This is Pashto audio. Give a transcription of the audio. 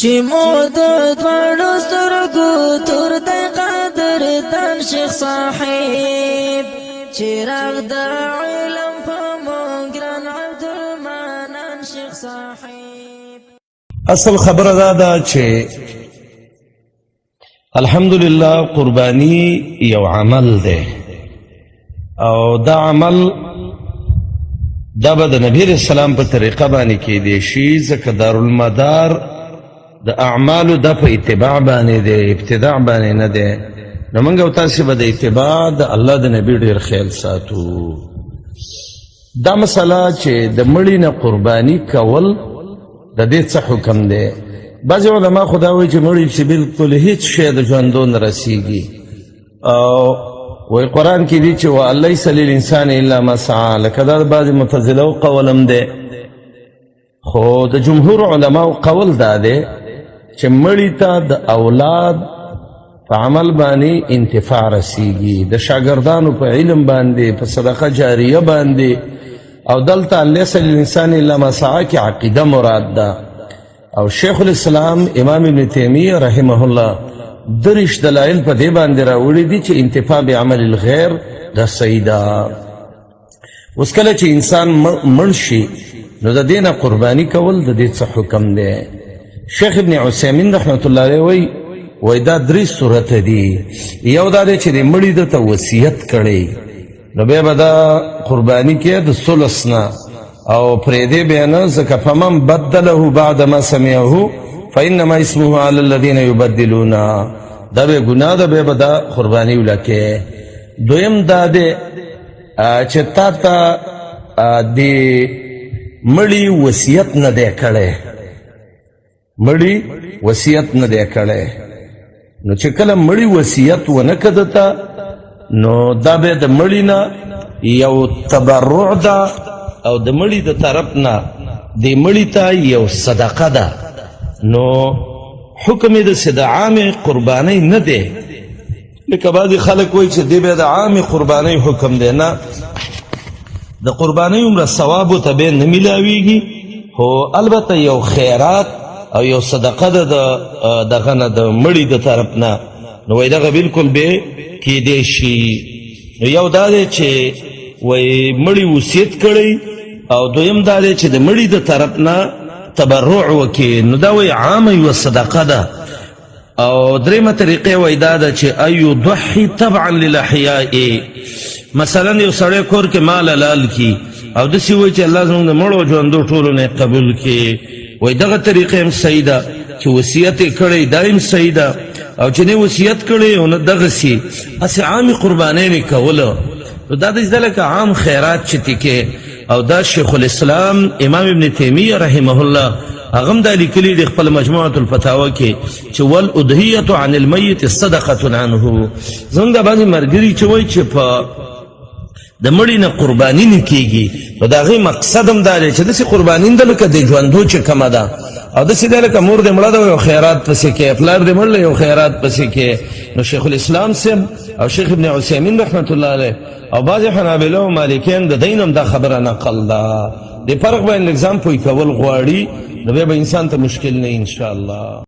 چې مو د دواړو سترګو تور دی قادر دان شیخ صاحب چراغ د علم په مونږ ګران عبدالمنان شیخ صاحب. اصل خبره دا چې الحمدلله قربانی یو عمل دی او دا عمل دا به د نبی علیہ السلام په طریقه باندې کېدی شي ځکه دارالمدار د اعمالو دا په اتباع باندې دی ابتداع باندې نه دی. نو موږ او تاسې به د اتباع د الله د نبي ډېر خیال ساتو. دا مسله چې د مړي نه قرباني کول د دې څه حکم دی؟ بعضې علما خو دا وایي چې مړي چې بلکل هیڅ شی د ژوندو نه رسیږي او وی قرآن کې دی چې وَأَلَّيْسَ لِلْإِنسَانِ إِلَّا مَا سَعَى لکه دا د بعضې متزلهو قولم دی. خو د جمهور علماو قول دا دی چې مړي ته د اولاد په عمل باندې انتفاع رسیږي، د شاګردانو په علم باندې، په صدقه جاریه باندې. او دلته لیس للانسان الا ما سعی کې عقیده مراد ده. او شیخ الاسلام امام ابن تیمیه رحمه الله درش دلائل په دې باندې راوړي دي چې انتفاع بعمل الغیر د صحیح ده. اوس کله چې انسان مړ شي نو د دې نه قرباني کول د دې څه حکم دی؟ شیخ ابن عثیمین رحمت الله علیه وی دا درې صورت دي. یو دا دی چې د مړي دته وصیت کړی نو بیا به دا قرباني کې د ثلث نه او پرېږدې بیا نه، ځکه فمن بدله بعد ما سمعه فانما اسمه علی الذین یبدلونه، دا به ګناه ده، بیا به دا قرباني ولکې. دویم دا دی چې تا ته د مړي وصیت نه دی کړی، مړي وصیت نه دی کړی. نو چې کله مړي وصیت ونه کړه دته نو دا به د مړي نه یو تبرع ده او د مړي د طرف نه د مړي ته یو صدقه ده. نو حکم یې داسې د عامې قربانۍ نه دی لکه بعضې خلک وایي چې دی بیا د عامې قربانۍ حکم دی. نه، د قربانۍ عمره ثواب ورته بیا نه میلاویږي، خو البته یو خیرات او یو صدقه ده دغه نه د مړي د طرف نه. نو وایي دغه بلکل بیا کیدی شي. نو یو دا دی چې وایي مړي وصیت کړی او دویم دا دی چې د مړي د طرف نه تبرع وکړي، نو دا وایي عامه یوه صدقه ده. او درېیمه طریقه وایي دا ده چې ان یضحي تبعا للاحیاء، مثلا یو سړی کور کې مال حلال کي او داسې وایي چې الله زموږ د مړو ژوندو ټولو نه قبول کړي، وایي دغه طریقه هم صحیح ده. چې وصیت یې کړی دا هم صحیح ده، او چې نه وصیت کړی او نه دغسې هسې عامې قربانۍ مې کوله، نو دا داسې ده لکه عام خیرات چې تکې. او دا شیخ الاسلام امام ابن تیمیه رحمه الله هغه هم دا لیکلي د خپل مجموعة الفتاوی کې چې والأضحیة عن المیت صدقة عنه. زموږ دا بعضې ملګري چې وایي چې په د مړي نه قرباني نه کېږي، نو د هغې مقصد هم دا دی چې داسې قرباني ده لکه د ژوندو چې کومه ده، او داسې دی لکه مور دې مړه ده یو خیرات پسې کې، پلار دې مړ له یو خیرات پسې کې. نو شیخ الاسلام صاحب او شیخ ابن عثیمین رحمت الله علیه او بعضې حنابله او مالکیان د دین هم دا خبره نقل ده. د فرق باندې لږ ځان پوه کول غواړي، نو بیا به انسان ته مشکل نه انشاءالله.